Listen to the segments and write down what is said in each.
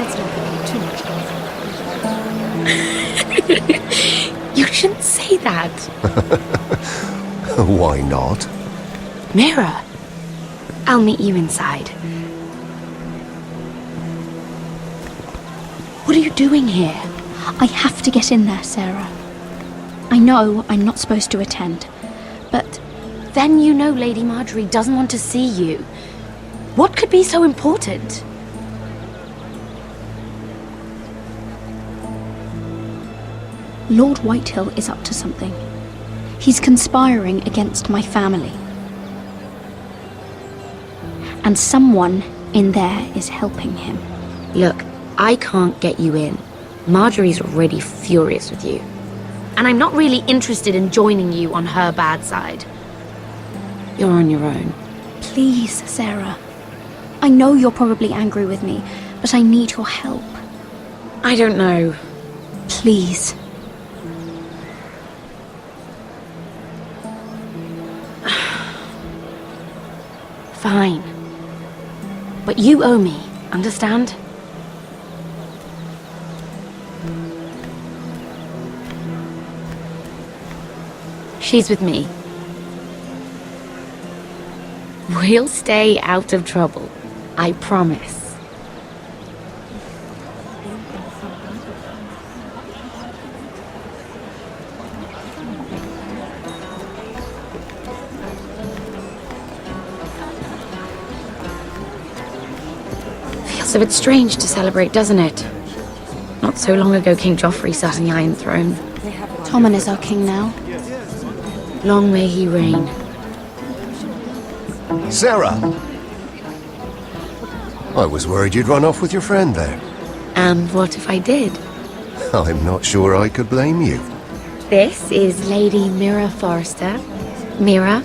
let's not get too much. You shouldn't say that. Why not? Mira, I'll meet you inside. What are you doing here? I have to get in there, Sarah. I know I'm not supposed to attend, but... Then you know Lady Marjorie doesn't want to see you. What could be so important? Lord Whitehill is up to something. He's conspiring against my family. And someone in there is helping him. Look, I can't get you in. Marjorie's already furious with you. And I'm not really interested in joining you on her bad side. You're on your own. Please, Sarah. I know you're probably angry with me, but I need your help. I don't know. Please. Fine. But you owe me, understand? She's with me. We'll stay out of trouble. I promise. Feels a bit strange to celebrate, doesn't it? Not so long ago King Joffrey sat on the Iron Throne. Tommen is our king now. Long may he reign. Sarah! I was worried you'd run off with your friend there. And what if I did? I'm not sure I could blame you. This is Lady Mira Forrester. Mira,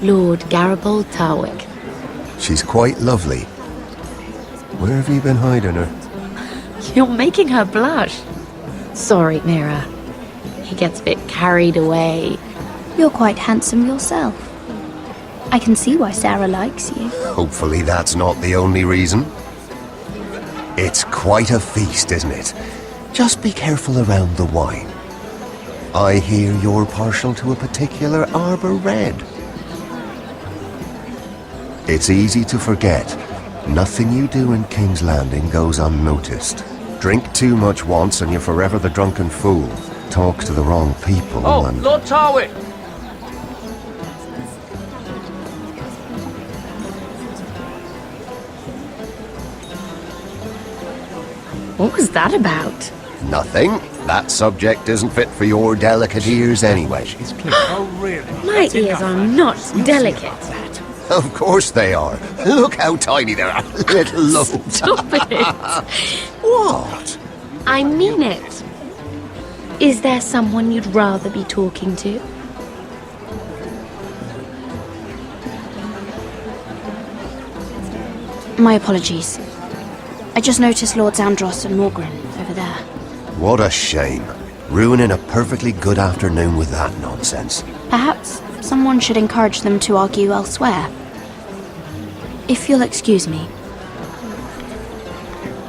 Lord Garibaldi Tarwick. She's quite lovely. Where have you been hiding her? You're making her blush. Sorry, Mira. He gets a bit carried away. You're quite handsome yourself. I can see why Sarah likes you. Hopefully that's not the only reason. It's quite a feast, isn't it? Just be careful around the wine. I hear you're partial to a particular Arbor Red. It's easy to forget. Nothing you do in King's Landing goes unnoticed. Drink too much once and you're forever the drunken fool. Talk to the wrong people and... Lord Tarwick! What was that about? Nothing. That subject isn't fit for your delicate ears anyway. Oh, really? My ears are not delicate. Of course they are. Look how tiny they are. Little lobes. Stop it. What? I mean it. Is there someone you'd rather be talking to? My apologies. I just noticed Lords Andros and Morgren over there. What a shame. Ruining a perfectly good afternoon with that nonsense. Perhaps someone should encourage them to argue elsewhere. If you'll excuse me.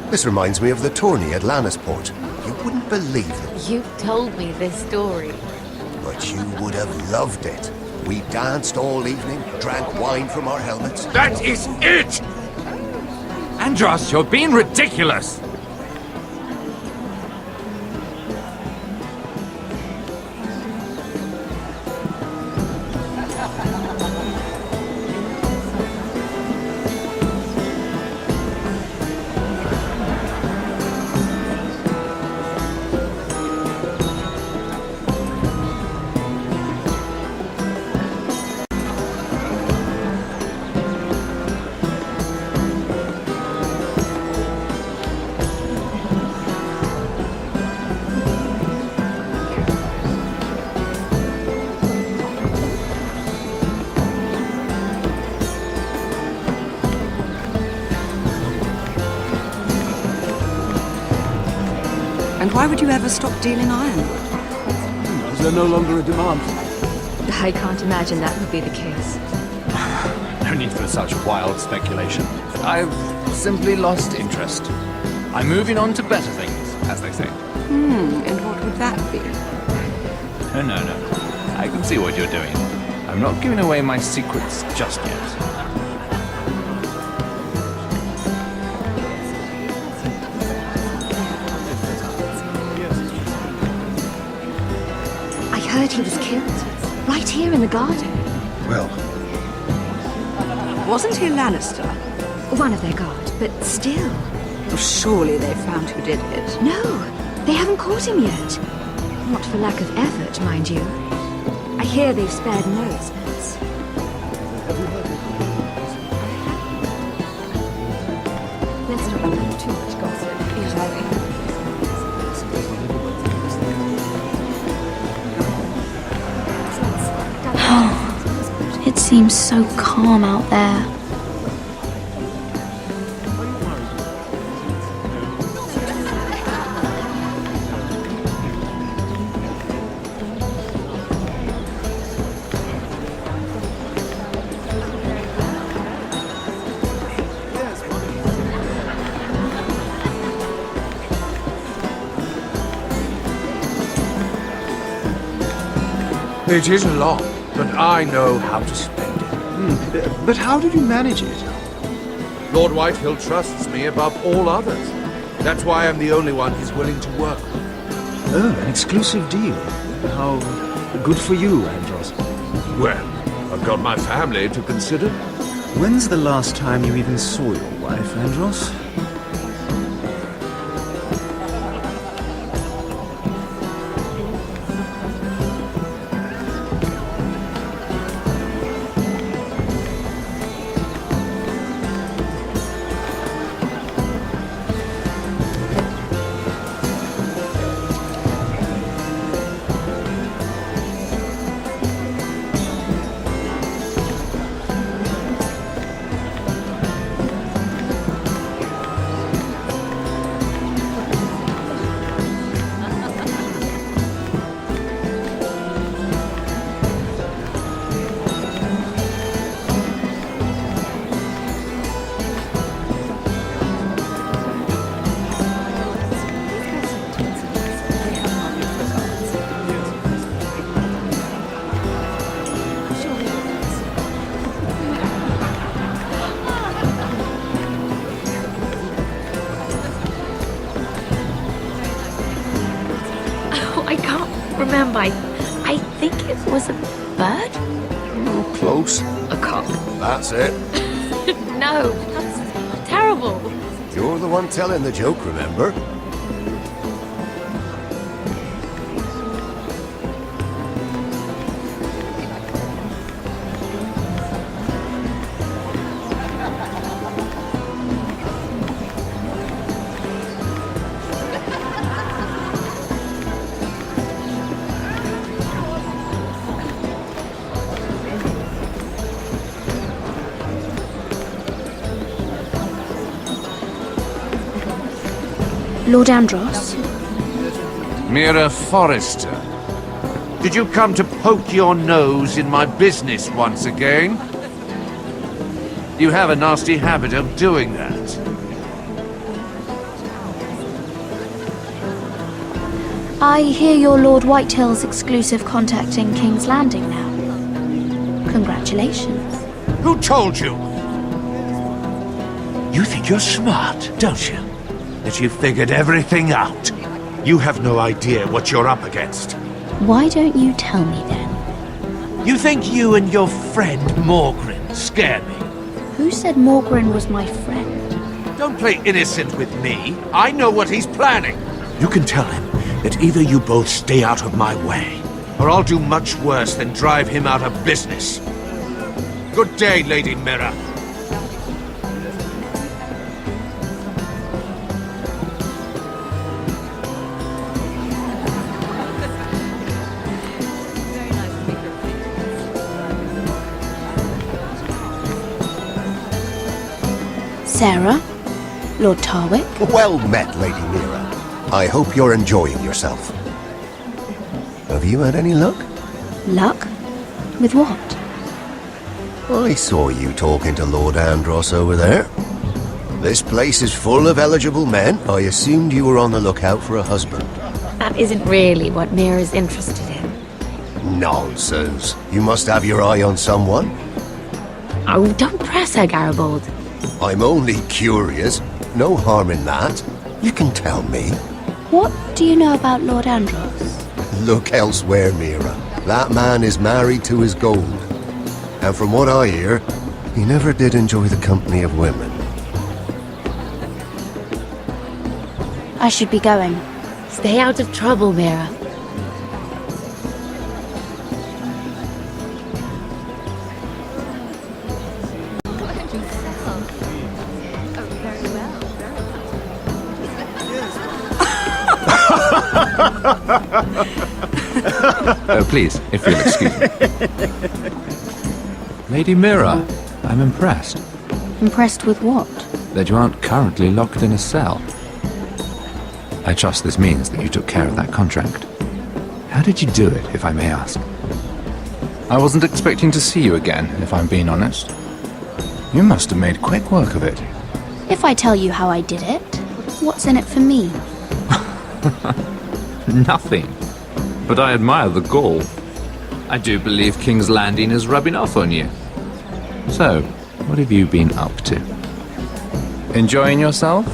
This reminds me of the tourney at Lannisport. You wouldn't believe it, You've told me this story. but you would have loved it. We danced all evening, drank wine from our helmets. That is it! Andros, you're being ridiculous! And why would you ever stop dealing ironwood? Is there no longer a demand? I can't imagine that would be the case. No need for such wild speculation. I've simply lost interest. I'm moving on to better things, as they say. And what would that be? No. I can see what you're doing. I'm not giving away my secrets just yet. I heard he was killed. Right here in the garden. Well, Wasn't he a Lannister? One of their guard, but still. Well, surely they found who did it. No, they haven't caught him yet. Not for lack of effort, mind you. I hear they've spared no expense. Let's not have too much gossip. It seems so calm out there. It is a lot, but I know how to spend it. But how did you manage it? Lord Whitehill trusts me above all others. That's why I'm the only one he's willing to work with. Oh, an exclusive deal. How good for you, Andros. Well, I've got my family to consider. When's the last time you even saw your wife, Andros? I can't remember. I think it was a bird? oh, close. A cock. That's it. No, that's terrible. You're the one telling the joke, remember? Lord Andros? Mira Forrester, did you come to poke your nose in my business once again? You have a nasty habit of doing that. I hear you're Lord Whitehill's exclusive contact in King's Landing now. Congratulations. Who told you? You think you're smart, don't you? That you figured everything out. You have no idea what you're up against. Why don't you tell me then? You think you and your friend Morgrin scare me? Who said Morgrin was my friend? Don't play innocent with me. I know what he's planning. You can tell him that either you both stay out of my way, or I'll do much worse than drive him out of business. Good day, Lady Mira. Sarah? Lord Tarwick? Well met, Lady Mira. I hope you're enjoying yourself. Have you had any luck? Luck? With what? I saw you talking to Lord Andros over there. This place is full of eligible men. I assumed you were on the lookout for a husband. That isn't really what Mira's interested in. Nonsense. You must have your eye on someone. Oh, don't press her, Garibaldi. I'm only curious. No harm in that. You can tell me. What do you know about Lord Andros? Look elsewhere, Mira. That man is married to his gold. And from what I hear, he never did enjoy the company of women. I should be going. Stay out of trouble, Mira. Oh, please, if you'll excuse me. Lady Mira, I'm impressed Impressed with what? that you aren't currently locked in a cell. I trust this means that you took care of that contract. How did you do it, if I may ask? I wasn't expecting to see you again, if I'm being honest. You must have made quick work of it. If I tell you how I did it, what's in it for me? Nothing. But I admire the gall. I do believe King's Landing is rubbing off on you. So, what have you been up to? Enjoying yourself?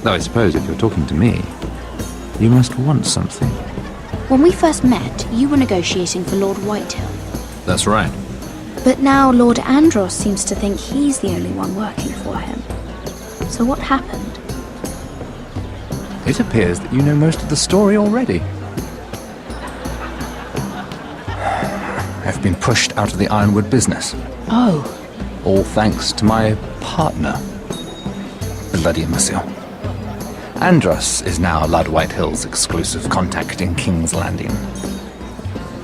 Though I suppose if you're talking to me, you must want something. When we first met, you were negotiating for Lord Whitehill. That's right. But now Lord Andros seems to think he's the only one working for him. So what happened? It appears that you know most of the story already. I've been pushed out of the ironwood business. Oh. All thanks to my partner, Bloody Imbecile. Andros is now Lord Whitehill's exclusive contact in King's Landing.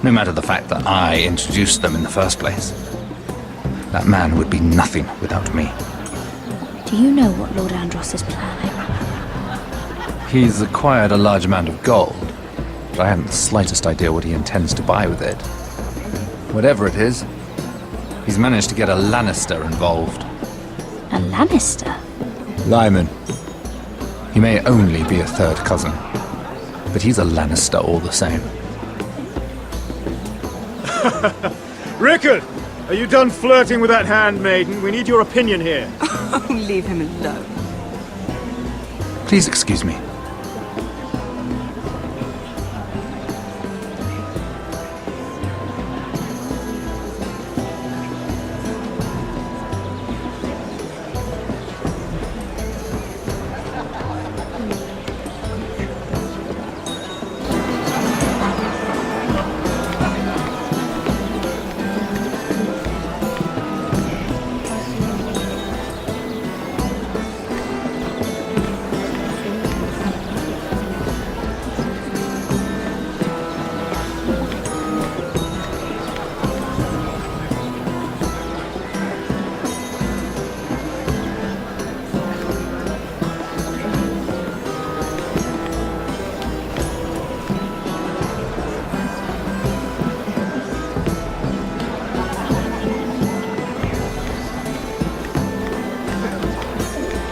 No matter the fact that I introduced them in the first place. That man would be nothing without me. Do you know what Lord Andros is planning? He's acquired a large amount of gold, but I haven't the slightest idea what he intends to buy with it. Whatever it is, he's managed to get a Lannister involved. A Lannister? Lyman. He may only be a third cousin, but he's a Lannister all the same. Rickard! Are you done flirting with that handmaiden? We need your opinion here. Oh, leave him alone. Please excuse me.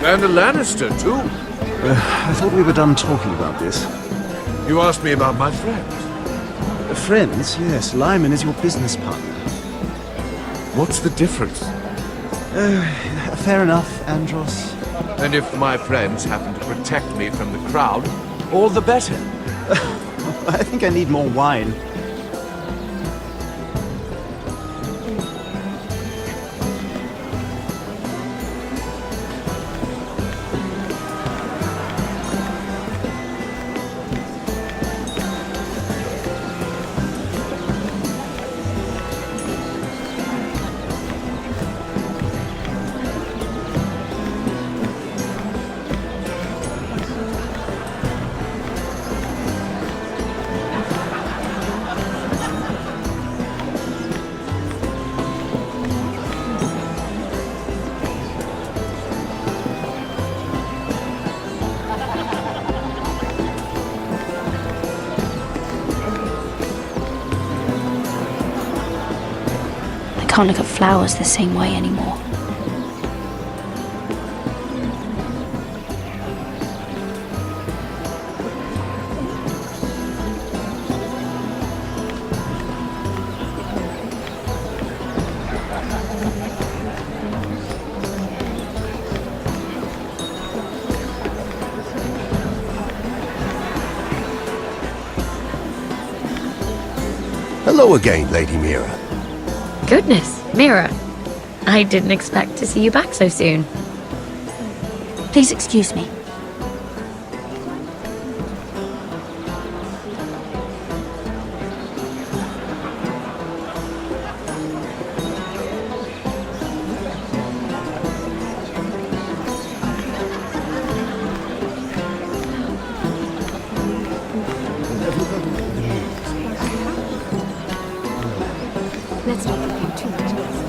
And a Lannister, too. I thought we were done talking about this. You asked me about my friends. Friends, yes. Lyman is your business partner. What's the difference? Fair enough, Andros. And if my friends happen to protect me from the crowd, all the better. I think I need more wine. I can't look at flowers the same way anymore. Hello again, Lady Mira. Goodness, Mira. I didn't expect to see you back so soon. Please excuse me. Let's not give him too much space.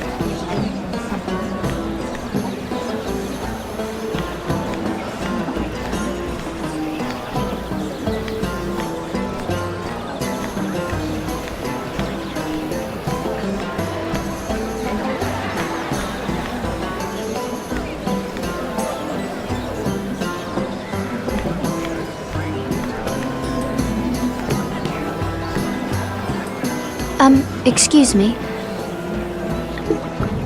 Excuse me.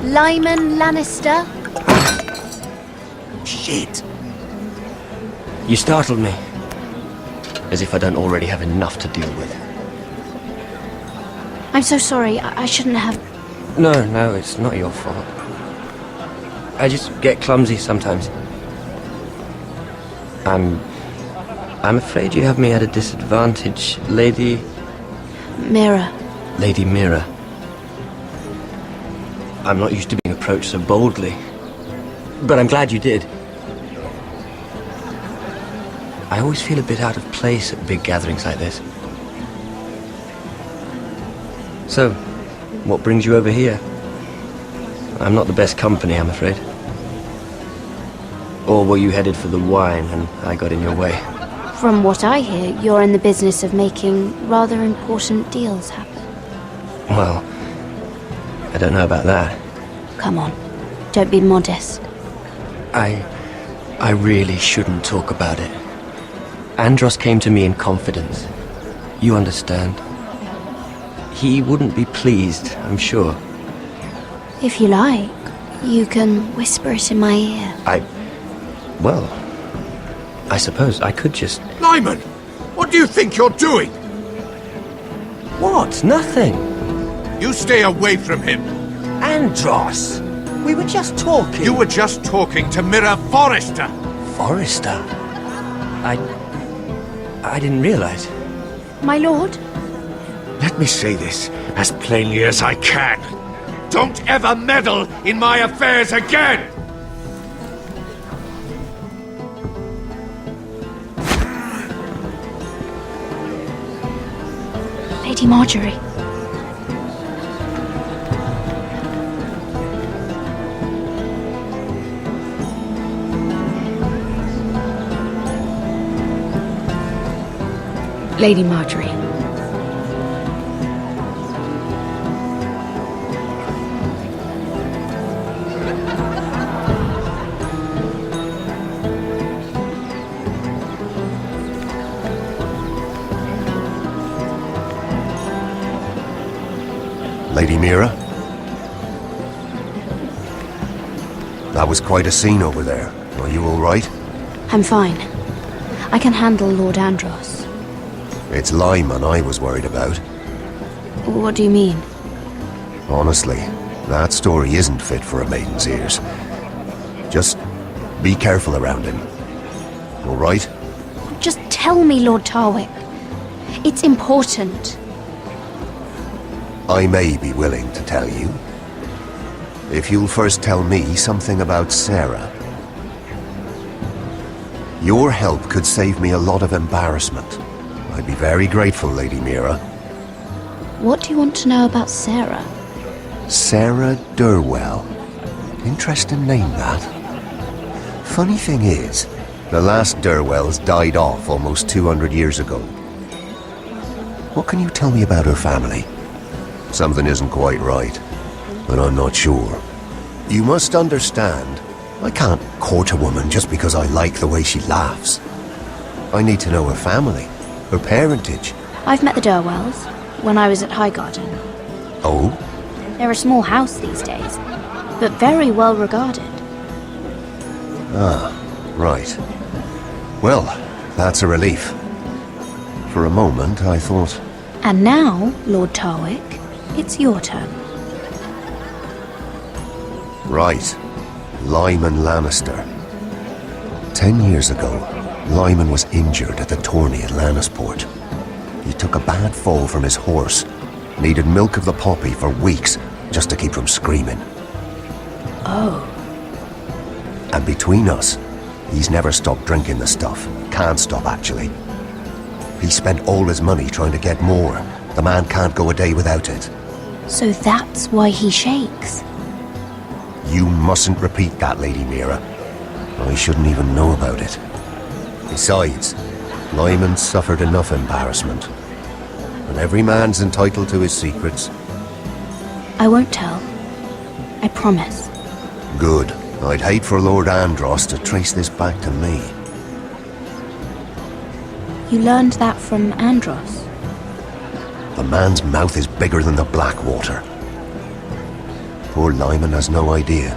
Lyman Lannister? Shit. You startled me. As if I don't already have enough to deal with. I'm so sorry. I shouldn't have... No, it's not your fault. I just get clumsy sometimes. I'm afraid you have me at a disadvantage, Lady Mira. I'm not used to being approached so boldly. But I'm glad you did. I always feel a bit out of place at big gatherings like this. So, what brings you over here? I'm not the best company, I'm afraid. Or were you headed for the wine and I got in your way? From what I hear, you're in the business of making rather important deals happen. Well, I don't know about that. Come on, don't be modest. I really shouldn't talk about it. Andros came to me in confidence. You understand. He wouldn't be pleased, I'm sure. If you like, you can whisper it in my ear. Well, I suppose I could just... Lyman! What do you think you're doing? What? Nothing. You stay away from him. Andros! We were just talking. You were just talking to Mira Forrester. Forrester? I didn't realize. My lord? Let me say this as plainly as I can. Don't ever meddle in my affairs again! Lady Marjorie. Lady Marjorie. Lady Mira? That was quite a scene over there. Are you all right? I'm fine. I can handle Lord Andros. It's Lyman I was worried about. What do you mean? Honestly, that story isn't fit for a maiden's ears. Just be careful around him. All right? Just tell me, Lord Tarwick. It's important. I may be willing to tell you. If you'll first tell me something about Sarah. Your help could save me a lot of embarrassment. I'd be very grateful, Lady Mira. What do you want to know about Sarah? Sarah Durwell. Interesting name, that. Funny thing is, the last Durwells died off almost 200 years ago. What can you tell me about her family? Something isn't quite right, but I'm not sure. You must understand, I can't court a woman just because I like the way she laughs. I need to know her family, her parentage. I've met the Durwells when I was at Highgarden. Oh? They're a small house these days, but very well regarded. Ah, right. Well, that's a relief. For a moment, I thought... And now, Lord Tarwick, it's your turn. Right. Lyman Lannister. 10 years ago, Lyman was injured at the tourney at Lannisport. He took a bad fall from his horse. Needed milk of the poppy for weeks just to keep from screaming. Oh. And between us, he's never stopped drinking the stuff. Can't stop, actually. He spent all his money trying to get more. The man can't go a day without it. So that's why he shakes. You mustn't repeat that, Lady Mira. I shouldn't even know about it. Besides, Lyman suffered enough embarrassment. And every man's entitled to his secrets. I won't tell. I promise. Good. I'd hate for Lord Andros to trace this back to me. You learned that from Andros? The man's mouth is bigger than the Blackwater. Poor Lyman has no idea.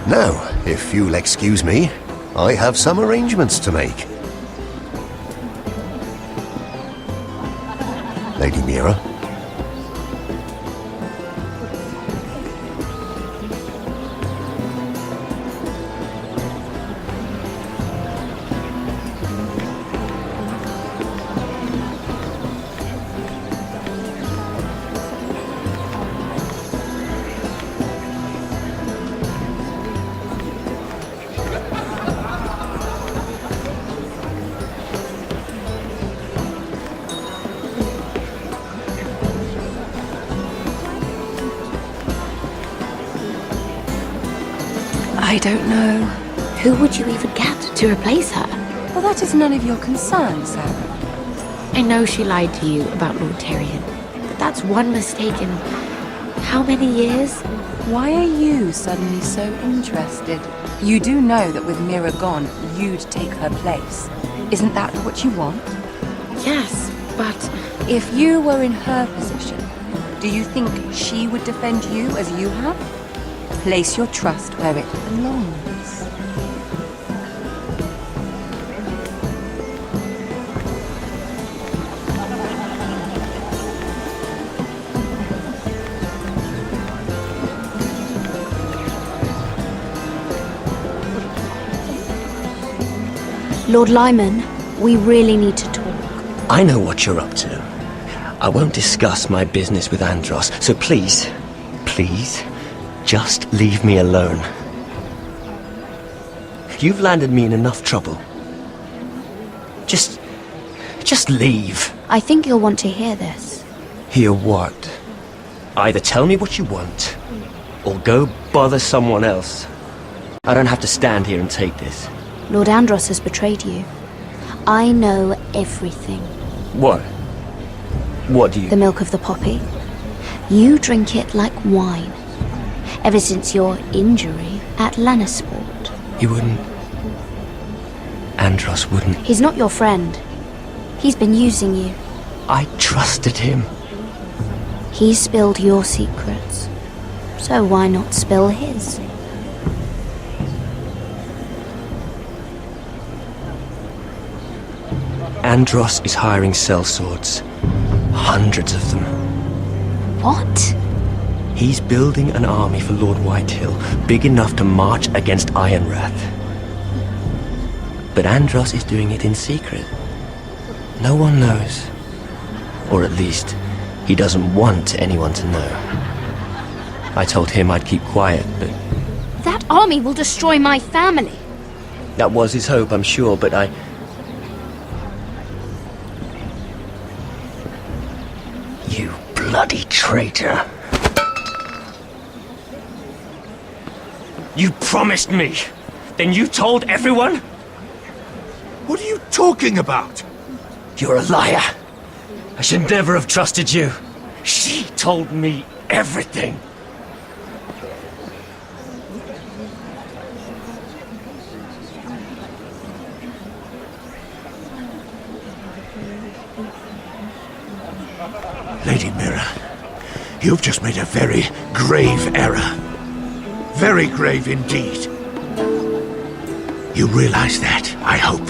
Now, if you'll excuse me, I have some arrangements to make. Lady Mira. I don't know. Who would you even get to replace her? Well, that is none of your concern, Sarah. I know she lied to you about Lord Tyrion, but that's one mistake in how many years? Why are you suddenly so interested? You do know that with Mira gone, you'd take her place. Isn't that what you want? Yes, but If you were in her position, do you think she would defend you as you have? Place your trust where it belongs. Lord Lyman, we really need to talk. I know what you're up to. I won't discuss my business with Andros, so please, just leave me alone. You've landed me in enough trouble. Just leave. I think you'll want to hear this. Hear what? Either tell me what you want, or go bother someone else. I don't have to stand here and take this. Lord Andros has betrayed you. I know everything. What? What do you... The milk of the poppy. You drink it like wine. Ever since your injury at Lannisport. He wouldn't... Andros wouldn't... He's not your friend. He's been using you. I trusted him. He spilled your secrets. So why not spill his? Andros is hiring sellswords. Hundreds of them. What? He's building an army for Lord Whitehill, big enough to march against Ironrath. But Andros is doing it in secret. No one knows. Or at least, he doesn't want anyone to know. I told him I'd keep quiet, but... That army will destroy my family. That was his hope, I'm sure, but I... You bloody traitor. You promised me! Then you told everyone? What are you talking about? You're a liar. I should never have trusted you. She told me everything. Lady Mira, you've just made a very grave error. Very grave indeed. You realize that, I hope.